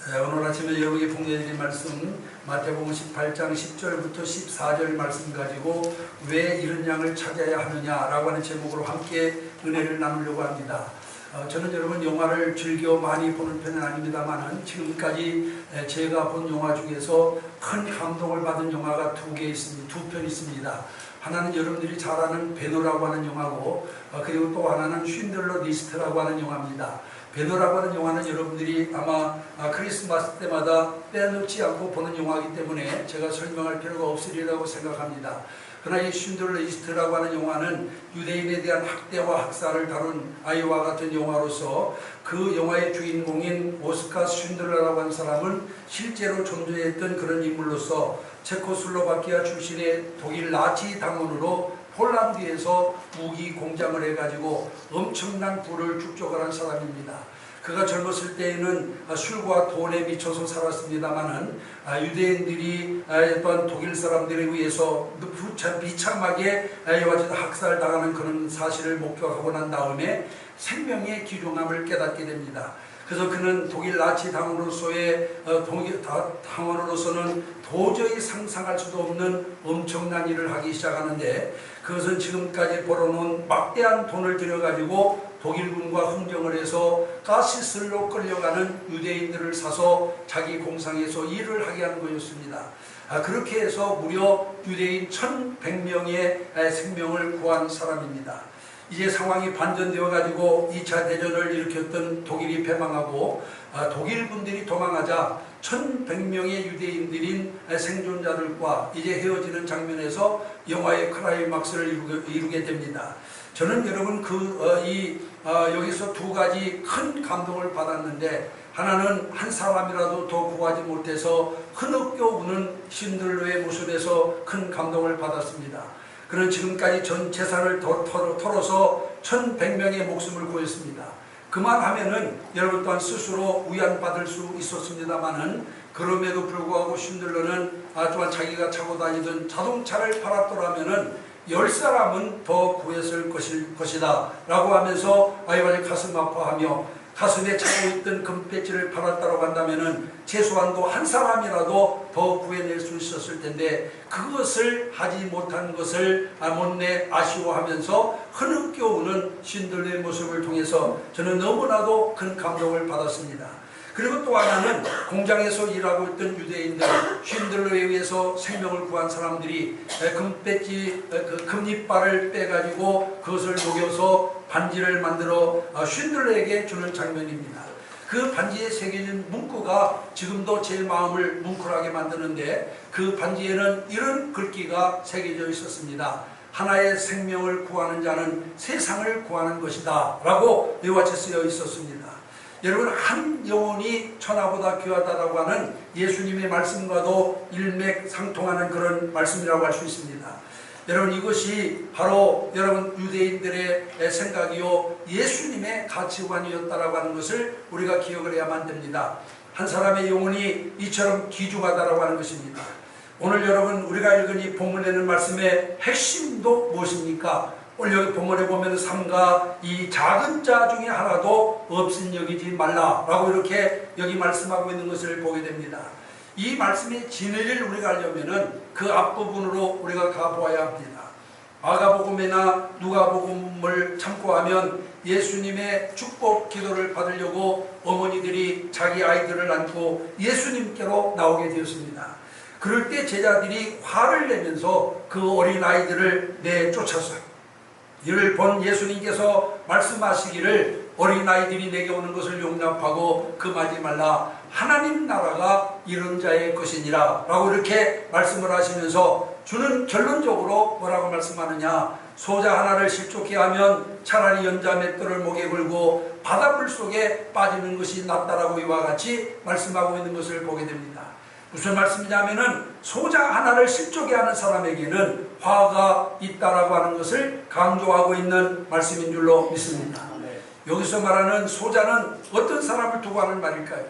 오늘 아침에 여러분에게 공개해드린 말씀 마태복음 18장 10절부터 14절 말씀 가지고 왜 이런 양을 찾아야 하느냐라고 하는 제목으로 함께 은혜를 나누려고 합니다. 저는 여러분 영화를 즐겨 많이 보는 편은 아닙니다만 지금까지 제가 본 영화 중에서 큰 감동을 받은 영화가 두 편 있습니다. 하나는 여러분들이 잘 아는 배너라고 하는 영화고 그리고 또 하나는 쉰들러 리스트라고 하는 영화입니다. 배너라고 하는 영화는 여러분들이 아마 크리스마스 때마다 빼놓지 않고 보는 영화이기 때문에 제가 설명할 필요가 없으리라고 생각합니다. 그러나 이 쉰들러 리스트라고 하는 영화는 유대인에 대한 학대와 학살을 다룬 아이와 같은 영화로서 그 영화의 주인공인 오스카 쉰들러라고 하는 사람은 실제로 존재했던 그런 인물로서 체코슬로바키아 출신의 독일 나치 당원으로 폴란드에서 무기 공장을 해가지고 엄청난 부를 축적한 사람입니다. 그가 젊었을 때에는 술과 돈에 미쳐서 살았습니다마는 유대인들이 또한 독일 사람들에 의해서 비참하게 학살당하는 그런 사실을 목격하고 난 다음에 생명의 귀중함을 깨닫게 됩니다. 그래서 그는 독일 나치 당원으로서는 도저히 상상할 수도 없는 엄청난 일을 하기 시작하는데 그것은 지금까지 벌어놓은 막대한 돈을 들여가지고 독일군과 흥정을 해서 가시슬로 끌려가는 유대인들을 사서 자기 공장에서 일을 하게 하는 것이었습니다. 그렇게 해서 무려 유대인 1100명의 생명을 구한 사람입니다. 이제 상황이 반전되어 가지고 2차 대전을 일으켰던 독일이 패망하고 독일군들이 도망하자 1100명의 유대인들인 생존자들과 이제 헤어지는 장면에서 영화의 클라이막스를 이루게 됩니다. 저는 여러분 여기서 두 가지 큰 감동을 받았는데 하나는 한 사람이라도 더 구하지 못해서 흐느껴 우는 쉰들러의 모습에서 큰 감동을 받았습니다. 그는 지금까지 전 재산을 털어서 1100명의 목숨을 구했습니다. 그만하면은 여러분 또한 스스로 위안받을 수 있었습니다만은 그럼에도 불구하고 쉰들러는 또한 자기가 타고 다니던 자동차를 팔았더라면은 10사람은 더 구했을 것이다 라고 하면서 아이와의 가슴 아파하며 가슴에 차고 있던 금배지를 팔았다고 한다면은 최소한도 한 사람이라도 더 구해낼 수 있었을 텐데 그것을 하지 못한 것을 못내 아쉬워하면서 흐느껴 우는 쉰들러의 모습을 통해서 저는 너무나도 큰 감동을 받았습니다. 그리고 또 하나는 공장에서 일하고 있던 유대인들, 쉰들러에 의해서 생명을 구한 사람들이 금배지, 금이빨을 빼가지고 그것을 녹여서 반지를 만들어 쉰들러에게 주는 장면입니다. 그 반지에 새겨진 문구가 지금도 제 마음을 뭉클하게 만드는데 그 반지에는 이런 글귀가 새겨져 있었습니다. 하나의 생명을 구하는 자는 세상을 구하는 것이다 라고 이와 같이 쓰여 있었습니다. 여러분 한 영혼이 천하보다 귀하다라고 하는 예수님의 말씀과도 일맥상통하는 그런 말씀이라고 할 수 있습니다. 여러분 이것이 바로 여러분 유대인들의 생각이요 예수님의 가치관이었다라고 하는 것을 우리가 기억을 해야만 됩니다. 한 사람의 영혼이 이처럼 귀중하다라고 하는 것입니다. 오늘 여러분 우리가 읽은 이 본문에는 말씀의 핵심도 무엇입니까? 오늘 여기 본문에 보면 삼가 이 작은 자 중에 하나도 없인 여기지 말라라고 이렇게 여기 말씀하고 있는 것을 보게 됩니다. 이 말씀의 진리를 우리가 알려면은 그 앞부분으로 우리가 가보아야 합니다. 마가복음이나 누가복음을 참고하면 예수님의 축복 기도를 받으려고 어머니들이 자기 아이들을 안고 예수님께로 나오게 되었습니다. 그럴 때 제자들이 화를 내면서 그 어린 아이들을 내쫓았어요. 이를 본 예수님께서 말씀하시기를 어린아이들이 내게 오는 것을 용납하고 금하지 말라 하나님 나라가 이런 자의 것이니라 라고 이렇게 말씀을 하시면서 주는 결론적으로 뭐라고 말씀하느냐, 소자 하나를 실족해 하면 차라리 연자 맷돌을 목에 걸고 바닷물 속에 빠지는 것이 낫다라고 이와 같이 말씀하고 있는 것을 보게 됩니다. 무슨 말씀이냐면은 소자 하나를 실족해 하는 사람에게는 화가 있다라고 하는 것을 강조하고 있는 말씀인 줄로 믿습니다. 여기서 말하는 소자는 어떤 사람을 두고 하는 말일까요?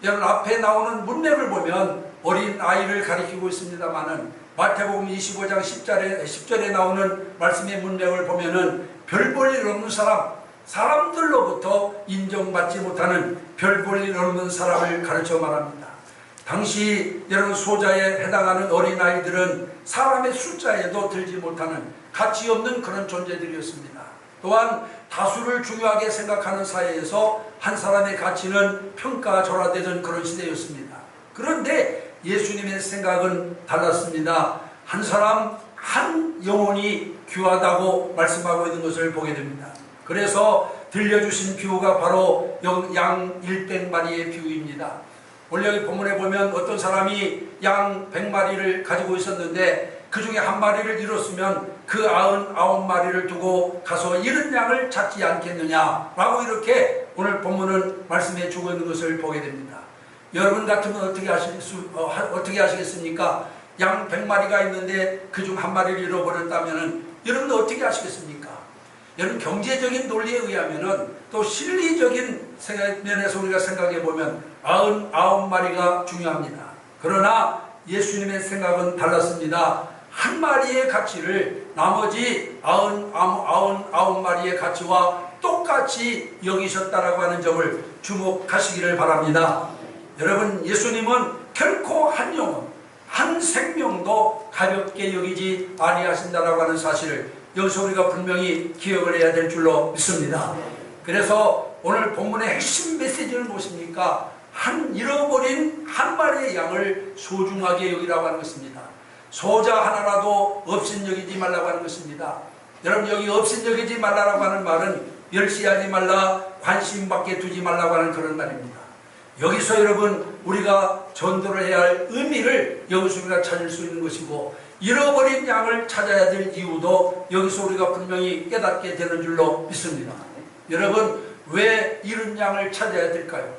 여러분 앞에 나오는 문맥을 보면 어린 아이를 가리키고 있습니다만은 마태복음 25장 10절에 나오는 말씀의 문맥을 보면은 별 볼 일 없는 사람, 사람들로부터 인정받지 못하는 별 볼 일 없는 사람을 가르쳐 말합니다. 당시 여러분 소자에 해당하는 어린아이들은 사람의 숫자에도 들지 못하는 가치 없는 그런 존재들이었습니다. 또한 다수를 중요하게 생각하는 사회에서 한 사람의 가치는 평가절하되던 그런 시대였습니다. 그런데 예수님의 생각은 달랐습니다. 한 사람 한 영혼이 귀하다고 말씀하고 있는 것을 보게 됩니다. 그래서 들려주신 비유가 바로 양 100마리의 비유입니다. 원래 여기 본문에 보면 어떤 사람이 양 100마리를 가지고 있었는데 그 중에 한 마리를 잃었으면 그 99마리를 두고 가서 잃은 양을 찾지 않겠느냐라고 이렇게 오늘 본문은 말씀해 주고 있는 것을 보게 됩니다. 여러분 같으면 어떻게 하시겠습니까? 양 100마리가 있는데 그 중 한 마리를 잃어버렸다면 여러분 어떻게 하시겠습니까? 여러분 경제적인 논리에 의하면 또 실리적인 면에서 우리가 생각해 보면 99마리가 중요합니다. 그러나 예수님의 생각은 달랐습니다. 한 마리의 가치를 나머지 99마리의 가치와 똑같이 여기셨다라고 하는 점을 주목하시기를 바랍니다. 여러분 예수님은 결코 한 영혼, 한 생명도 가볍게 여기지 아니하신다라고 하는 사실을 여기서 우리가 분명히 기억을 해야 될 줄로 믿습니다. 그래서 오늘 본문의 핵심 메시지는 무엇입니까? 잃어버린 한 마리의 양을 소중하게 여기라고 하는 것입니다. 소자 하나라도 업신여기지 말라고 하는 것입니다. 여러분 여기 업신여기지 말라고 하는 말은 멸시하지 말라, 관심밖에 두지 말라고 하는 그런 말입니다. 여기서 여러분 우리가 전도를 해야 할 의미를 여기서 우리가 찾을 수 있는 것이고, 잃어버린 양을 찾아야 될 이유도 여기서 우리가 분명히 깨닫게 되는 줄로 믿습니다. 여러분 왜 잃은 양을 찾아야 될까요?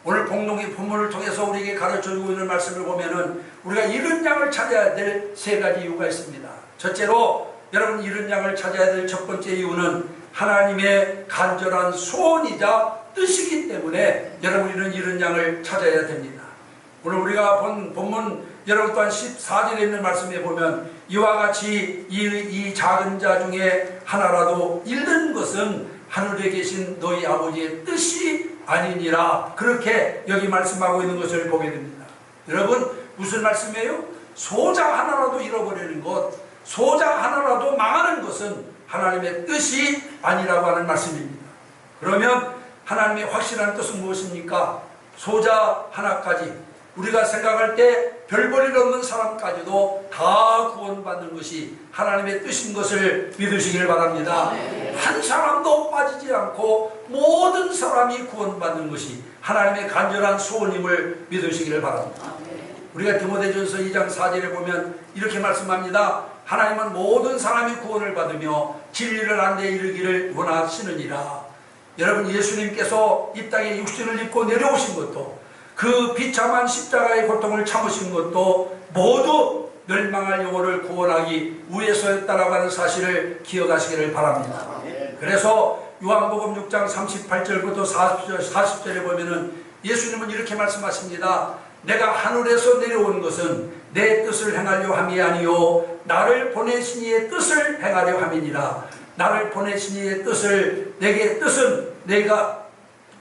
오늘 복록의 본문을 통해서 우리에게 가르쳐주고 있는 말씀을 보면은 우리가 잃은 양을 찾아야 될 세 가지 이유가 있습니다. 첫째로 여러분 잃은 양을 찾아야 될 첫 번째 이유는 하나님의 간절한 소원이자 뜻이기 때문에 여러분 잃은 양을 찾아야 됩니다. 오늘 우리가 본 본문 여러분 또한 14절에 있는 말씀에 보면 이와 같이 이 작은 자 중에 하나라도 잃는 것은 하늘에 계신 너희 아버지의 뜻이 아니니라, 그렇게 여기 말씀하고 있는 것을 보게 됩니다. 여러분 무슨 말씀이에요? 소자 하나라도 잃어버리는 것, 소자 하나라도 망하는 것은 하나님의 뜻이 아니라고 하는 말씀입니다. 그러면 하나님의 확실한 뜻은 무엇입니까? 소자 하나까지 우리가 생각할 때 별 볼 일 없는 사람까지도 다 구원받는 것이 하나님의 뜻인 것을 믿으시길 바랍니다. 한 사람도 빠지지 않고 모든 사람이 구원받는 것이 하나님의 간절한 소원임을 믿으시기를 바랍니다. 우리가 디모데전서 2장 4절에 보면 이렇게 말씀합니다. 하나님은 모든 사람이 구원을 받으며 진리를 안 데 이르기를 원하시느니라. 여러분 예수님께서 이 땅에 육신을 입고 내려오신 것도, 그 비참한 십자가의 고통을 참으신 것도 모두 멸망할 영혼을 구원하기 위해서였다라고 하는 사실을 기억하시기를 바랍니다. 그래서 요한복음 6장 38절부터 40절에 보면은 예수님은 이렇게 말씀하십니다. 내가 하늘에서 내려온 것은 내 뜻을 행하려 함이 아니요 나를 보내신 이의 뜻을 행하려 함이니라. 나를 보내신 이의 뜻은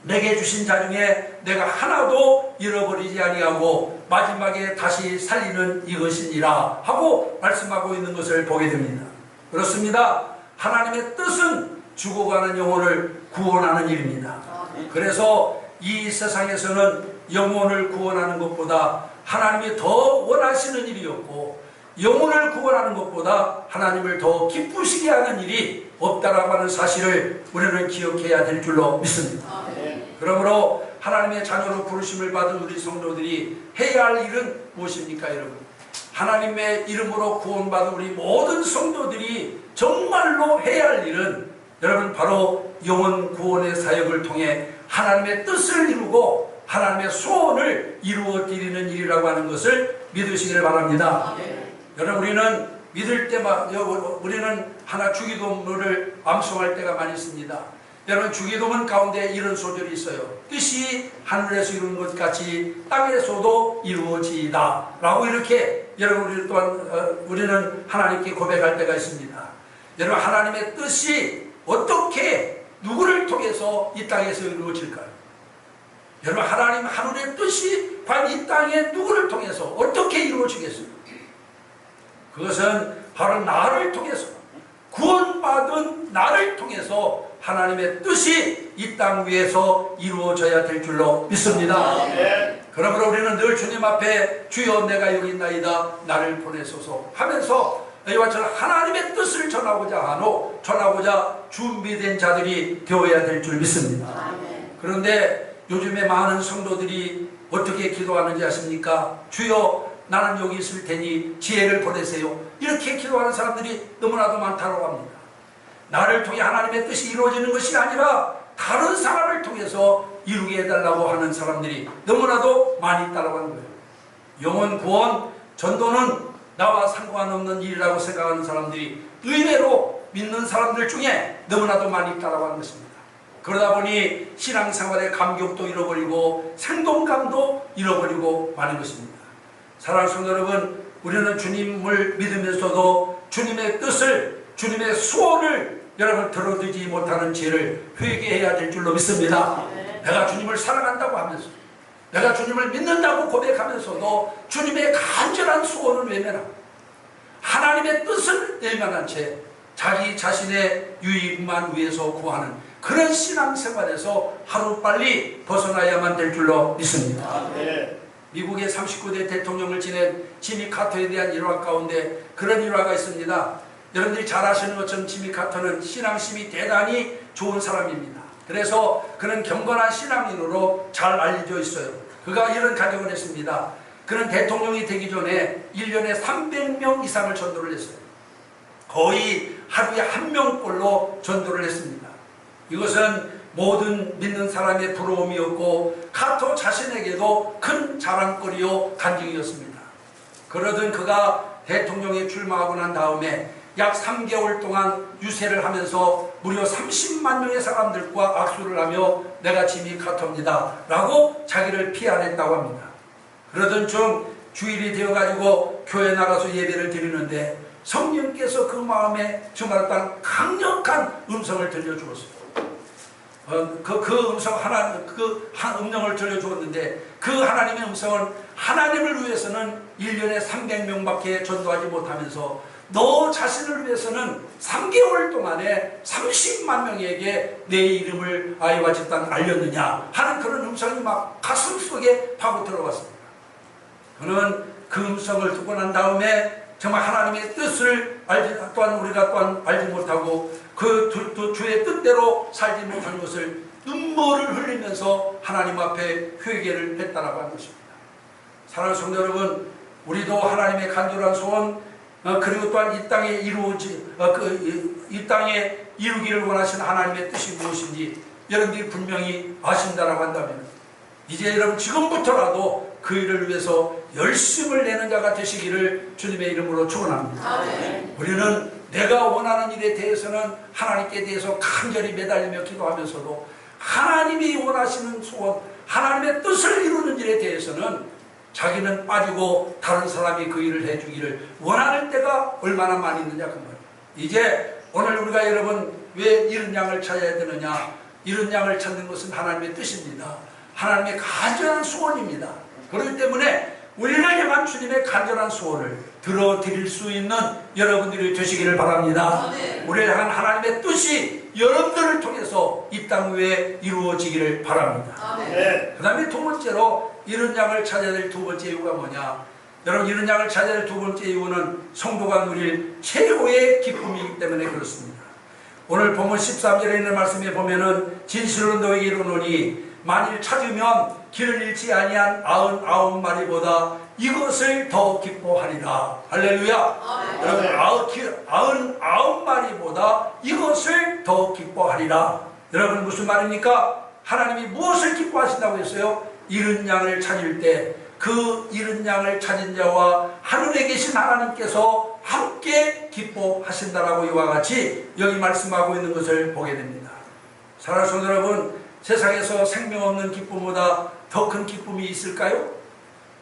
내게 주신 자 중에 내가 하나도 잃어버리지 아니하고 마지막에 다시 살리는 이것이니라 하고 말씀하고 있는 것을 보게 됩니다. 그렇습니다. 하나님의 뜻은 죽어가는 영혼을 구원하는 일입니다. 그래서 이 세상에서는 영혼을 구원하는 것보다 하나님이 더 원하시는 일이었고, 영혼을 구원하는 것보다 하나님을 더 기쁘시게 하는 일이 없다라고 하는 사실을 우리는 기억해야 될 줄로 믿습니다. 그러므로 하나님의 자녀로 부르심을 받은 우리 성도들이 해야 할 일은 무엇입니까, 여러분? 하나님의 이름으로 구원받은 우리 모든 성도들이 정말로 해야 할 일은 여러분 바로 영혼 구원의 사역을 통해 하나님의 뜻을 이루고 하나님의 소원을 이루어 드리는 일이라고 하는 것을 믿으시기를 바랍니다. 여러분 우리는 믿을 때마다 우리는 하나 주기도문을 암송할 때가 많이 있습니다. 여러분 주기도문 가운데 이런 소절이 있어요. 뜻이 하늘에서 이루는 것 같이 땅에서도 이루어지이다 라고 이렇게 여러분 우리 또한 우리는 하나님께 고백할 때가 있습니다. 여러분 하나님의 뜻이 어떻게 누구를 통해서 이 땅에서 이루어질까요? 여러분, 하나님 하늘의 뜻이 과연 이 땅에 누구를 통해서 어떻게 이루어지겠어요? 그것은 바로 나를 통해서, 구원받은 나를 통해서 하나님의 뜻이 이 땅 위에서 이루어져야 될 줄로 믿습니다. 그러므로 우리는 늘 주님 앞에 주여 내가 여기 있나이다 나를 보내소서 하면서 이와 저는 하나님의 뜻을 전하고자 준비된 자들이 되어야 될 줄 믿습니다. 그런데 요즘에 많은 성도들이 어떻게 기도하는지 아십니까? 주여 나는 여기 있을 테니 지혜를 보내세요. 이렇게 기도하는 사람들이 너무나도 많다고 합니다. 나를 통해 하나님의 뜻이 이루어지는 것이 아니라 다른 사람을 통해서 이루게 해달라고 하는 사람들이 너무나도 많이 있다고 하는 거예요. 영혼 구원, 전도는 나와 상관없는 일이라고 생각하는 사람들이 의외로 믿는 사람들 중에 너무나도 많이 있다고 하는 것입니다. 그러다 보니 신앙생활의 감격도 잃어버리고 생동감도 잃어버리고 마는 것입니다. 사랑하는 성도 여러분, 우리는 주님을 믿으면서도 주님의 뜻을, 주님의 소원을 여러분 들어주지 못하는 죄를 회개해야 될 줄로 믿습니다. 내가 주님을 사랑한다고 하면서, 내가 주님을 믿는다고 고백하면서도 주님의 간절한 소원을 외면하고 하나님의 뜻을 외면한 채 자기 자신의 유익만 위해서 구하는 그런 신앙생활에서 하루빨리 벗어나야만 될 줄로 믿습니다. 미국의 39대 대통령을 지낸 지미 카터에 대한 일화 가운데 그런 일화가 있습니다. 여러분들이 잘 아시는 것처럼 지미 카터는 신앙심이 대단히 좋은 사람입니다. 그래서 그는 경건한 신앙인으로 잘 알려져 있어요. 그가 이런 가정을 했습니다. 그는 대통령이 되기 전에 1년에 300명 이상을 전도를 했어요. 거의 하루에 1명꼴로 전도를 했습니다. 이것은 모든 믿는 사람의 부러움이었고 카터 자신에게도 큰 자랑거리요 간증이었습니다. 그러던 그가 대통령에 출마하고 난 다음에 약 3개월 동안 유세를 하면서 무려 30만 명의 사람들과 악수를 하며 내가 지미 카터입니다 라고 자기를 피아냈다고 합니다. 그러던 중 주일이 되어가지고 교회 나가서 예배를 드리는데 성령께서 그 마음에 정말 강력한 음성을 들려주었어요. 그 음성을 들려주었는데 그 하나님의 음성은 하나님을 위해서는 1년에 300명밖에 전도하지 못하면서 너 자신을 위해서는 3개월 동안에 30만 명에게 내 이름을 아이와 집단 알렸느냐 하는 그런 음성이 막 가슴 속에 파고 들어갔습니다. 그는 그 음성을 듣고 난 다음에 정말 하나님의 뜻을 우리가 알지 못하고 그 주의 뜻대로 살지 못한 것을 눈물을 흘리면서 하나님 앞에 회개를 했다라고 하는 것입니다. 사랑하는 성도 여러분, 우리도 하나님의 간절한 소원 그리고 또한 이 땅에 이 땅에 이루기를 원하시는 하나님의 뜻이 무엇인지 여러분들이 분명히 아신다라고 한다면 이제 여러분 지금부터라도 그 일을 위해서 열심을 내는 자가 되시기를 주님의 이름으로 축원합니다. 우리는 내가 원하는 일에 대해서는 하나님께 대해서 간절히 매달리며 기도하면서도 하나님이 원하시는 소원, 하나님의 뜻을 이루는 일에 대해서는 자기는 빠지고 다른 사람이 그 일을 해주기를 원하는 때가 얼마나 많이 있느냐 그 말이에요. 이제 오늘 우리가 여러분 왜 이런 양을 찾아야 되느냐, 이런 양을 찾는 것은 하나님의 뜻입니다. 하나님의 간절한 소원입니다. 그렇기 때문에 우리를 향한 주님의 간절한 소원을 들어드릴 수 있는 여러분들이 되시기를 바랍니다. 우리를 향한 하나님의 뜻이 여러분들을 통해서 이 땅 위에 이루어지기를 바랍니다. 그 다음에 두 번째로 이런 양을 찾아야 될 두 번째 이유가 뭐냐, 여러분 이런 양을 찾아야 될 두 번째 이유는 성도가 누릴 최고의 기쁨이기 때문에 그렇습니다. 오늘 본문 13절에 있는 말씀에 보면은 진실로 너에게 이르노니 만일 찾으면 길을 잃지 아니한 99마리보다 이것을 더 기뻐하리라. 할렐루야. 여러분 99마리보다 이것을 더 기뻐하리라. 여러분 무슨 말입니까? 하나님이 무엇을 기뻐하신다고 했어요? 잃은 양을 찾을 때 그 잃은 양을 찾은 자와 하늘에 계신 하나님께서 함께 기뻐하신다라고 이와 같이 여기 말씀하고 있는 것을 보게 됩니다. 사랑하는 성도 여러분, 세상에서 생명 없는 기쁨보다 더 큰 기쁨이 있을까요?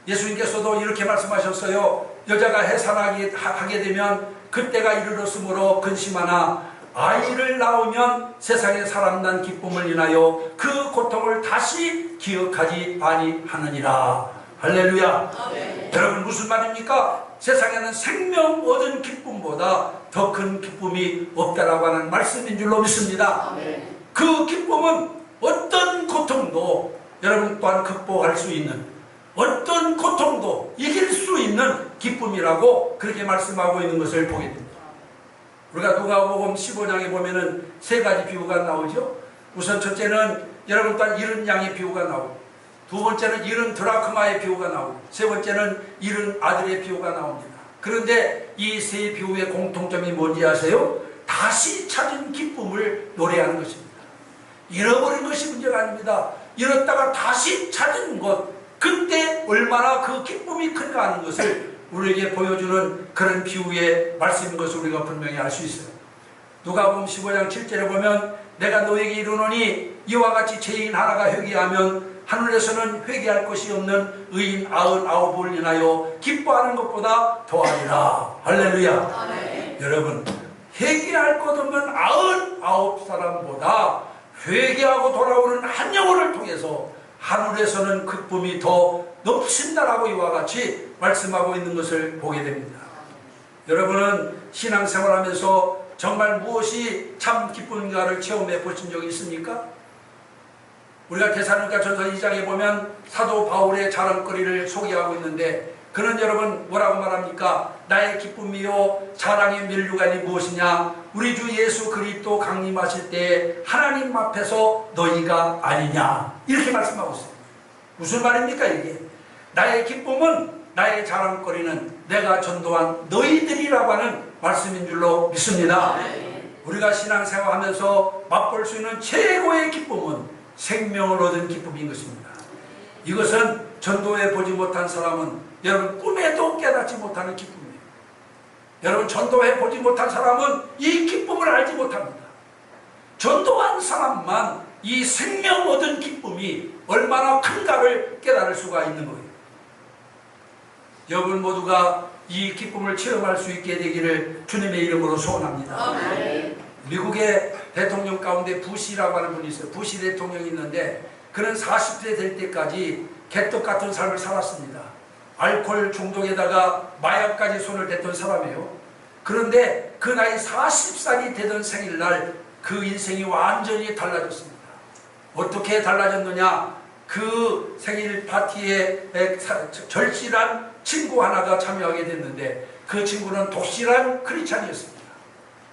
예수님께서도 이렇게 말씀하셨어요. 여자가 해산하게 되면 그때가 이르렀으므로 근심하나 아이를 낳으면 세상에 사람 난 기쁨을 인하여 그 고통을 다시 기억하지 아니하느니라. 할렐루야. 아멘. 여러분 무슨 말입니까? 세상에는 생명 얻은 기쁨보다 더 큰 기쁨이 없다라고 하는 말씀인 줄로 믿습니다. 아멘. 그 기쁨은 어떤 고통도 여러분 또한 극복할 수 있는, 어떤 고통도 이길 수 있는 기쁨이라고 그렇게 말씀하고 있는 것을 보게 됩니다. 우리가 누가복음 15장에 보면은 세 가지 비유가 나오죠. 우선 첫째는 여러분 또한 잃은 양의 비유가 나오고, 두 번째는 잃은 드라크마의 비유가 나오고, 세 번째는 잃은 아들의 비유가 나옵니다. 그런데 이 세 비유의 공통점이 뭔지 아세요? 다시 찾은 기쁨을 노래하는 것입니다. 잃어버린 것이 문제가 아닙니다. 잃었다가 다시 찾은 것, 그때 얼마나 그 기쁨이 큰가 하는 것을 우리에게 보여주는 그런 비유의 말씀인 것을 우리가 분명히 알 수 있어요. 누가복음 15장 7절에 보면 내가 너에게 이르노니 이와 같이 죄인 하나가 회개하면 하늘에서는 회개할 것이 없는 의인 99을 인하여 기뻐하는 것보다 더하리라. 할렐루야. 아멘. 여러분 회개할 것 없는 99사람보다 회개하고 돌아오는 한 영혼을 통해서 하늘에서는 기쁨이 더 넘친다라고 이와 같이 말씀하고 있는 것을 보게 됩니다. 여러분은 신앙생활하면서 정말 무엇이 참 기쁨인가를 체험해 보신 적이 있습니까? 우리가 데살로니가전서 2장에 보면 사도 바울의 자랑거리를 소개하고 있는데, 그는 여러분 뭐라고 말합니까? 나의 기쁨이요 자랑의 면류관이 무엇이냐? 우리 주 예수 그리스도 강림하실 때 하나님 앞에서 너희가 아니냐, 이렇게 말씀하고 있어요. 무슨 말입니까 이게? 나의 기쁨은, 나의 자랑거리는 내가 전도한 너희들이라고 하는 말씀인 줄로 믿습니다. 우리가 신앙생활하면서 맛볼 수 있는 최고의 기쁨은 생명을 얻은 기쁨인 것입니다. 이것은 전도해 보지 못한 사람은 여러분 꿈에도 깨닫지 못하는 기쁨이에요. 여러분 전도해 보지 못한 사람은 이 기쁨을 알지 못합니다. 전도한 사람만 이 생명 얻은 기쁨이 얼마나 큰가를 깨달을 수가 있는 거예요. 여러분 모두가 이 기쁨을 체험할 수 있게 되기를 주님의 이름으로 소원합니다. 아멘. 미국의 대통령 가운데 부시라고 하는 분이 있어요. 부시 대통령이 있는데 그는 40세 될 때까지 개떡 같은 삶을 살았습니다. 알코올 중독에다가 마약까지 손을 댔던 사람이에요. 그런데 그 나이 40살이 되던 생일날 그 인생이 완전히 달라졌습니다. 어떻게 달라졌느냐? 그 생일 파티에 절실한 친구 하나가 참여하게 됐는데 그 친구는 독실한 크리스찬이었습니다.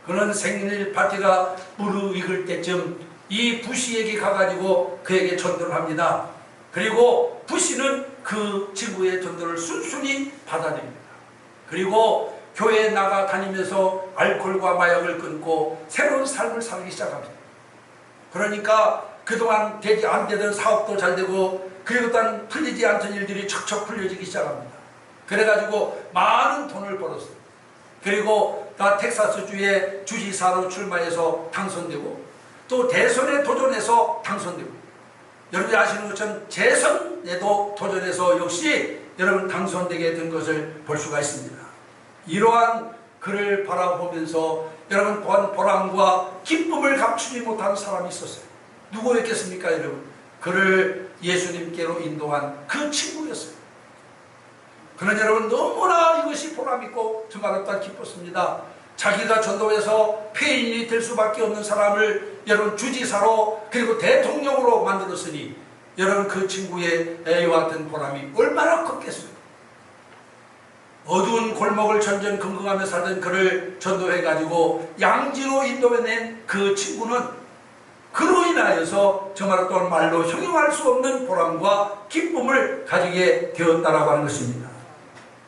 그는 생일 파티가 무르익을 때쯤 이 부시에게 가가지고 그에게 전도를 합니다. 그리고 부시는 그 친구의 전도를 순순히 받아들입니다. 그리고 교회에 나가 다니면서 알코올과 마약을 끊고 새로운 삶을 살기 시작합니다. 그러니까 그동안 되지 안 되던 사업도 잘 되고, 그리고 또 풀리지 않던 일들이 척척 풀려지기 시작합니다. 그래가지고 많은 돈을 벌었어요. 그리고 다 텍사스주의 주지사로 출마해서 당선되고, 또 대선에 도전해서 당선되고, 여러분이 아시는 것처럼 재선에도 도전해서 역시 여러분 당선되게 된 것을 볼 수가 있습니다. 이러한 그를 바라보면서 여러분 또한 보람과 기쁨을 감추지 못하는 사람이 있었어요. 누구였겠습니까 여러분? 그를 예수님께로 인도한 그 친구였어요. 그러나 여러분 너무나 이것이 보람있고 정말 또한 기뻤습니다. 자기가 전도해서 폐인이 될 수밖에 없는 사람을 여러분 주지사로 그리고 대통령으로 만들었으니 여러분 그 친구의 이와 같은 보람이 얼마나 컸겠어요. 어두운 골목을 전전긍긍하며 살던 그를 전도해가지고 양지로 인도해낸 그 친구는 그로 인하여서 정말 또 말로 형용할 수 없는 보람과 기쁨을 가지게 되었다라고 하는 것입니다.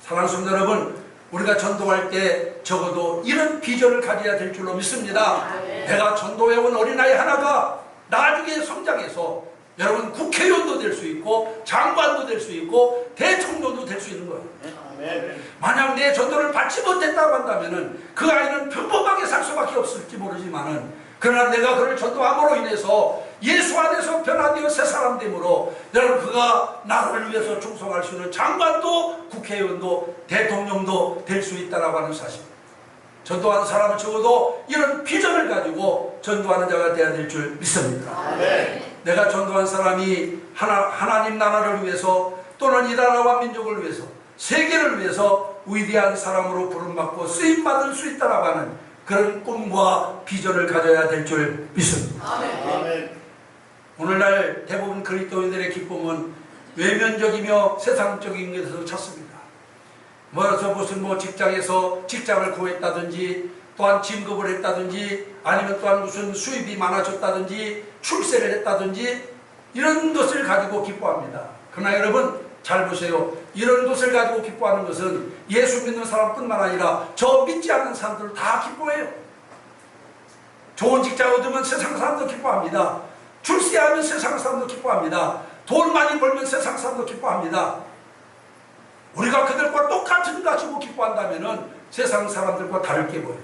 사랑하는 성도 여러분, 우리가 전도할 때 적어도 이런 비전을 가져야 될 줄로 믿습니다. 내가 전도해온 어린아이 하나가 나중에 성장해서 여러분 국회의원도 될 수 있고 장관도 될 수 있고 대통령도 될 수 있는 거예요. 만약 내 전도를 받지 못했다고 한다면 그 아이는 평범하게 살 수밖에 없을지 모르지만은, 그러나 내가 그를 전도함으로 인해서 예수 안에서 변화되어 새 사람 되므로 여러분 그가 나를 위해서 충성할 수 있는 장관도 국회의원도 대통령도 될 수 있다라고 하는 사실. 전도하는 사람은 적어도 이런 비전을 가지고 전도하는 자가 되어야 될 줄 믿습니다. 내가 전도한 사람이 하나님 나라를 위해서 또는 이 나라와 민족을 위해서 세계를 위해서 위대한 사람으로 부름받고 쓰임받을 수 있다라고 하는 그런 꿈과 비전을 가져야 될 줄 믿습니다. 오늘날 대부분 그리스도인들의 기쁨은 외면적이며 세상적인 것에서 찾습니다. 무슨 직장에서 직장을 구했다든지 또한 진급을 했다든지 아니면 또한 무슨 수입이 많아졌다든지 출세를 했다든지 이런 것을 가지고 기뻐합니다. 그러나 여러분 잘 보세요. 이런 것을 가지고 기뻐하는 것은 예수 믿는 사람뿐만 아니라 저 믿지 않는 사람들 다 기뻐해요. 좋은 직장 얻으면 세상 사람도 기뻐합니다. 출세하면 세상 사람도 기뻐합니다. 돈 많이 벌면 세상 사람도 기뻐합니다. 우리가 그들과 똑같은 가지고 기뻐한다면 세상 사람들과 다를 게 뭐예요?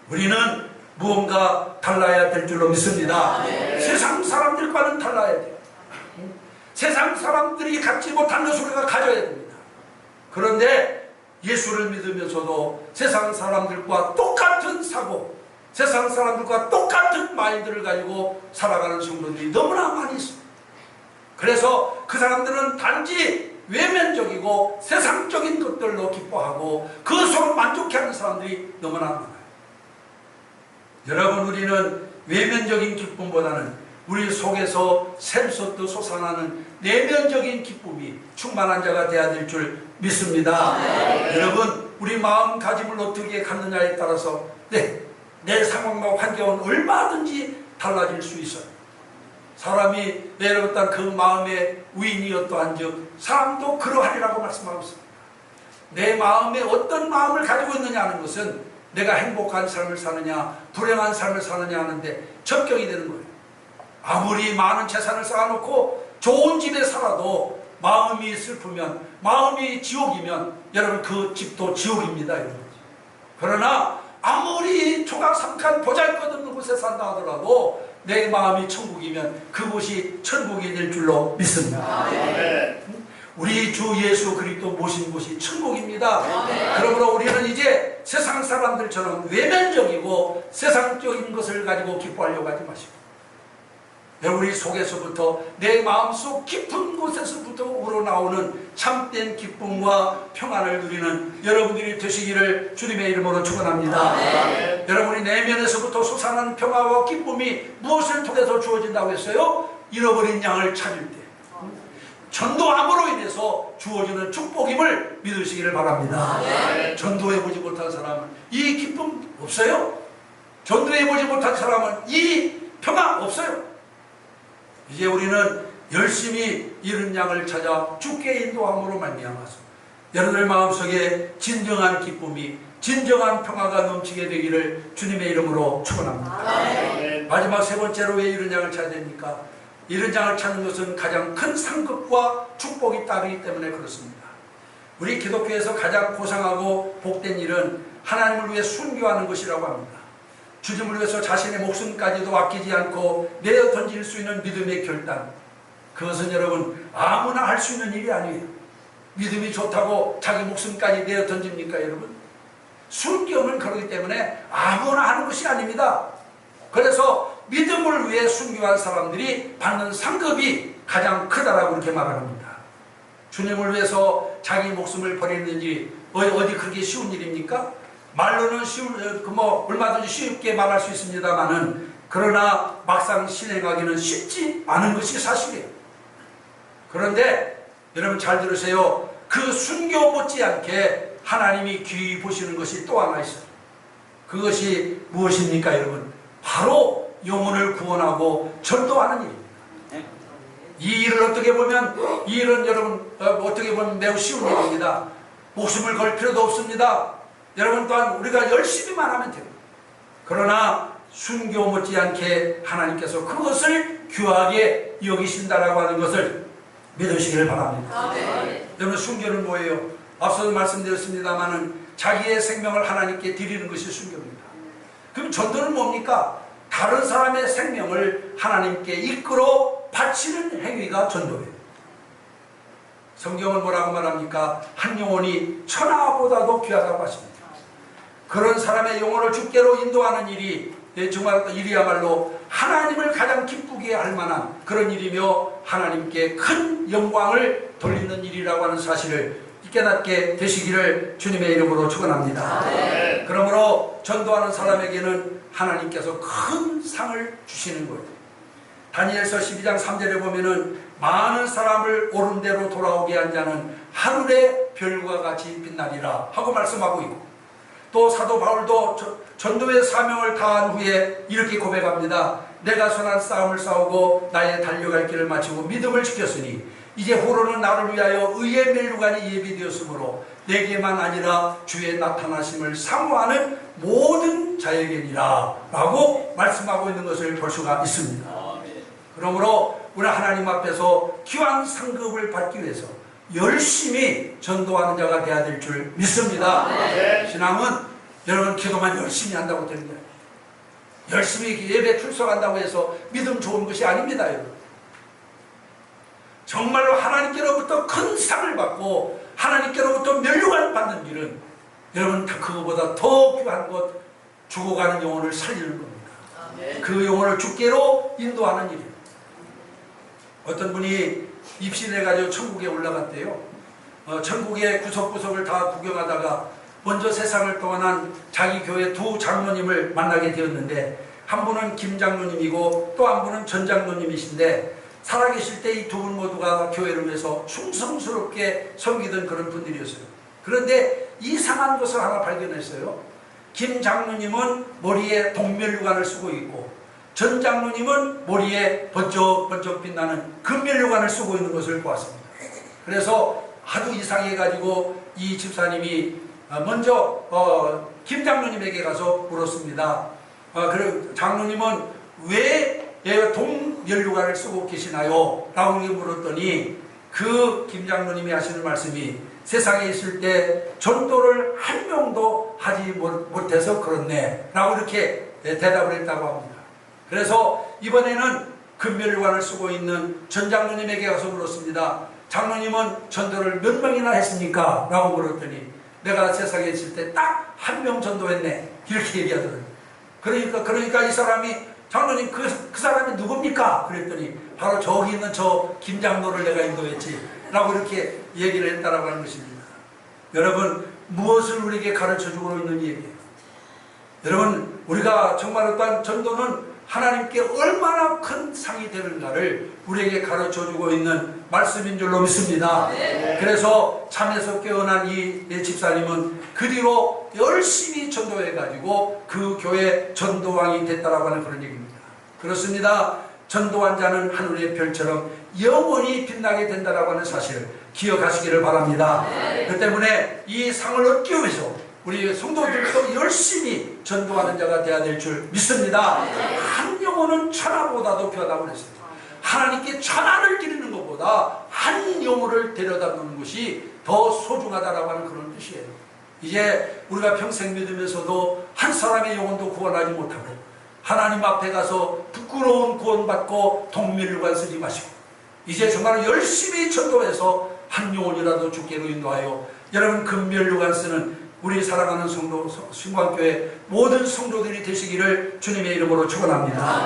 우리는 무언가 달라야 될 줄로 믿습니다. 세상 사람들과는 달라야 돼요. 세상 사람들이 갖지 못한 것을 우리가 가져야 됩니다. 그런데 예수를 믿으면서도 세상 사람들과 똑같은 사고, 세상 사람들과 똑같은 마인드를 가지고 살아가는 성도들이 너무나 많이 있습니다. 그래서 그 사람들은 단지 외면적이고 세상적인 것들로 기뻐하고 그것으로 만족해하는 사람들이 너무나 많아요. 여러분, 우리는 외면적인 기쁨보다는 우리 속에서 샘솟듯 솟아나는 내면적인 기쁨이 충만한 자가 되어야 될 줄 믿습니다. 여러분, 우리 마음가짐을 어떻게 갖느냐에 따라서 내 상황과 환경은 얼마든지 달라질 수 있어요. 사람이 내려갔던 그 마음의 위인이 어떠한즉 사람도 그러하리라고 말씀하고 있습니다. 내 마음에 어떤 마음을 가지고 있느냐 하는 것은 내가 행복한 삶을 사느냐 불행한 삶을 사느냐 하는데 접경이 되는 거예요. 아무리 많은 재산을 쌓아놓고 좋은 집에 살아도 마음이 슬프면, 마음이 지옥이면 여러분 그 집도 지옥입니다. 여러분. 그러나 아무리 조각삼간 보잘것없는 곳에 산다 하더라도 내 마음이 천국이면 그곳이 천국이 될 줄로 믿습니다. 우리 주 예수 그리스도 모신 곳이 천국입니다. 그러므로 우리는 이제 세상 사람들처럼 외면적이고 세상적인 것을 가지고 기뻐하려고 하지 마시고 우리 속에서부터 내 마음속 깊은 곳에서부터 우러나오는 참된 기쁨과 평안을 누리는 여러분들이 되시기를 주님의 이름으로 축원합니다. 여러분이 내면에서부터 솟아나는 평화와 기쁨이 무엇을 통해서 주어진다고 했어요? 잃어버린 양을 찾을 때 전도함으로 인해서 주어지는 축복임을 믿으시기를 바랍니다. 전도해보지 못한 사람은 이 기쁨 없어요? 전도해보지 못한 사람은 이 평화 없어요? 이제 우리는 열심히 잃은 양을 찾아 주께 인도함으로 말미암아서 여러분들 마음속에 진정한 기쁨이 진정한 평화가 넘치게 되기를 주님의 이름으로 축원합니다. 마지막 세 번째로 왜 잃은 양을 찾아야 됩니까? 잃은 양을 찾는 것은 가장 큰 상급과 축복이 따르기 때문에 그렇습니다. 우리 기독교에서 가장 고상하고 복된 일은 하나님을 위해 순교하는 것이라고 합니다. 주님을 위해서 자신의 목숨까지도 아끼지 않고 내어 던질 수 있는 믿음의 결단, 그것은 여러분 아무나 할 수 있는 일이 아니에요. 믿음이 좋다고 자기 목숨까지 내어 던집니까 여러분? 순교는 그렇기 때문에 아무나 하는 것이 아닙니다. 그래서 믿음을 위해 순교한 사람들이 받는 상급이 가장 크다라고 그렇게 말합니다. 주님을 위해서 자기 목숨을 버리는지 어디 그렇게 쉬운 일입니까? 말로는 얼마든지 쉽게 말할 수 있습니다만은 그러나 막상 실행하기는 쉽지 않은 것이 사실이에요. 그런데 여러분 잘 들으세요. 그 순교 못지않게 하나님이 귀히 보시는 것이 또 하나 있어요. 그것이 무엇입니까 여러분? 바로 영혼을 구원하고 전도하는 일입니다. 이 일을 어떻게 보면 이 일은 여러분 어떻게 보면 매우 쉬운 일입니다. 목숨을 걸 필요도 없습니다. 여러분 또한 우리가 열심히만 하면 됩니다. 그러나 순교 못지않게 하나님께서 그것을 귀하게 여기신다라고 하는 것을 믿으시기를 바랍니다. 여러분 순교는 뭐예요? 앞서도 말씀드렸습니다마는 자기의 생명을 하나님께 드리는 것이 순교입니다. 그럼 전도는 뭡니까? 다른 사람의 생명을 하나님께 이끌어 바치는 행위가 전도예요. 성경은 뭐라고 말합니까? 한 영혼이 천하보다도 귀하다고 하십니다. 그런 사람의 영혼을 주께로 인도하는 일이 정말 일이야말로 하나님을 가장 기쁘게 할 만한 그런 일이며 하나님께 큰 영광을 돌리는 일이라고 하는 사실을 깨닫게 되시기를 주님의 이름으로 축원합니다. 그러므로 전도하는 사람에게는 하나님께서 큰 상을 주시는 거예요. 다니엘서 12장 3절에 보면은 많은 사람을 옳은 대로 돌아오게 한 자는 하늘의 별과 같이 빛나리라 하고 말씀하고 있고, 또 사도 바울도 전도의 사명을 다한 후에 이렇게 고백합니다. 내가 선한 싸움을 싸우고 나의 달려갈 길을 마치고 믿음을 지켰으니 이제 후로는 나를 위하여 의의 멸류관이 예비되었으므로 내게만 아니라 주의 나타나심을 사모하는 모든 자에게니라 라고 말씀하고 있는 것을 볼 수가 있습니다. 그러므로 우리 하나님 앞에서 귀한 상급을 받기 위해서 열심히 전도하는 자가 되어야 될 줄 믿습니다. 신앙은 여러분 기도만 열심히 한다고 되는 거예요. 열심히 예배 출석한다고 해서 믿음 좋은 것이 아닙니다. 여러분. 정말로 하나님께로부터 큰 상을 받고 하나님께로부터 멸류관을 받는 일은 여러분 그거보다 더 귀한 것, 죽어가는 영혼을 살리는 겁니다. 그 영혼을 주께로 인도하는 일이에요. 어떤 분이 입신해가지고 천국에 올라갔대요. 천국의 구석구석을 다 구경하다가 먼저 세상을 떠난 자기 교회 두 장로님을 만나게 되었는데, 한 분은 김 장로님이고 또 한 분은 전 장로님이신데, 살아계실 때 이 두 분 모두가 교회를 위해서 충성스럽게 섬기던 그런 분들이었어요. 그런데 이상한 것을 하나 발견했어요. 김 장로님은 머리에 동면류관을 쓰고 있고 전 장로님은 머리에 번쩍번쩍 빛나는 금면류관을 쓰고 있는 것을 보았습니다. 그래서 아주 이상해가지고 이 집사님이 먼저 김 장로님에게 가서 물었습니다. 그리고 장로님은 왜 동면류관을 쓰고 계시나요? 라고 물었더니 그 김 장로님이 하시는 말씀이 세상에 있을 때 전도를 한 명도 하지 못해서 그렇네 라고 이렇게 대답을 했다고 합니다. 그래서 이번에는 금면류관을 쓰고 있는 전 장로님에게 가서 물었습니다. 장로님은 전도를 몇 명이나 했습니까? 라고 물었더니 내가 세상에 있을 때 딱 한 명 전도했네 이렇게 얘기하더라고요. 그러니까 이 사람이 장로님 그 사람이 누굽니까? 그랬더니 바로 저기 있는 저 김장로를 내가 인도했지 라고 이렇게 얘기를 했다라고 하는 것입니다. 여러분 무엇을 우리에게 가르쳐주고 있는 얘기예요? 여러분 우리가 정말 어떤 전도는 하나님께 얼마나 큰 상이 되는가를 우리에게 가르쳐주고 있는 말씀인 줄로 믿습니다. 그래서 잠에서 깨어난 이 집사님은 그 뒤로 열심히 전도해가지고 그 교회 전도왕이 됐다라고 하는 그런 얘기입니다. 그렇습니다. 전도한 자는 하늘의 별처럼 영원히 빛나게 된다라고 하는 사실을 기억하시기를 바랍니다. 그 때문에 이 상을 얻기 위해서 우리 성도들도 열심히 전도하는 자가 되어야 될 줄 믿습니다. 한 영혼은 천하보다도 귀하다고 그랬습니다. 하나님께 천하를 드리는 것보다 한 영혼을 데려다 놓는 것이 더 소중하다라고 하는 그런 뜻이에요. 이제 우리가 평생 믿으면서도 한 사람의 영혼도 구원하지 못하고 하나님 앞에 가서 부끄러운 구원받고 동면류관 쓰지 마시고 이제 정말 열심히 전도해서 한 영혼이라도 주께로 인도하여 여러분 금면류관 쓰는 우리 사랑하는 성도 신광교회 모든 성도들이 되시기를 주님의 이름으로 축원합니다.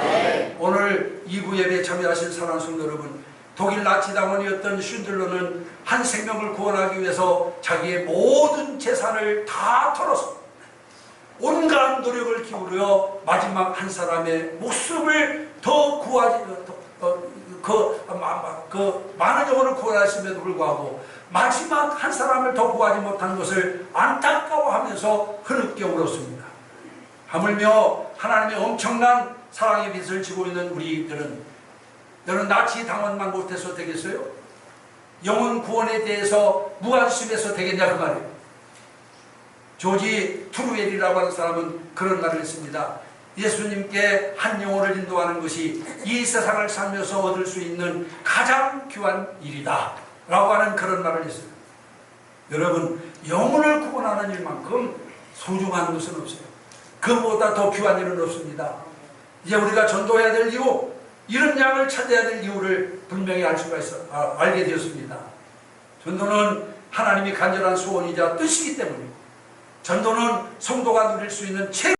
오늘 2부 예배에 참여하신 사랑하는 성도 여러분, 독일 나치당원이었던 쉰들러는 한 생명을 구원하기 위해서 자기의 모든 재산을 다 털어서 온갖 노력을 기울여 마지막 한 사람의 목숨을 더 구하지 많은 영혼을 구원하심에도 불구하고 마지막 한 사람을 더 구하지 못한 것을 안타까워하면서 흐느껴 울었습니다. 하물며 하나님의 엄청난 사랑의 빛을 지고 있는 우리들은 여러분 나치 당원만 못해서 되겠어요? 영혼 구원에 대해서 무관심해서 되겠냐 그 말이에요. 조지 트루웰이라고 하는 사람은 그런 말을 했습니다. 예수님께 한 영혼을 인도하는 것이 이 세상을 살면서 얻을 수 있는 가장 귀한 일이다 라고 하는 그런 말을 했어요. 여러분 영혼을 구원하는 일만큼 소중한 것은 없어요. 그보다 더 귀한 일은 없습니다. 이제 우리가 전도해야 될 이유, 이런 양을 찾아야 될 이유를 분명히 알게 되었습니다. 전도는 하나님이 간절한 소원이자 뜻이기 때문이고 전도는 성도가 누릴 수 있는 최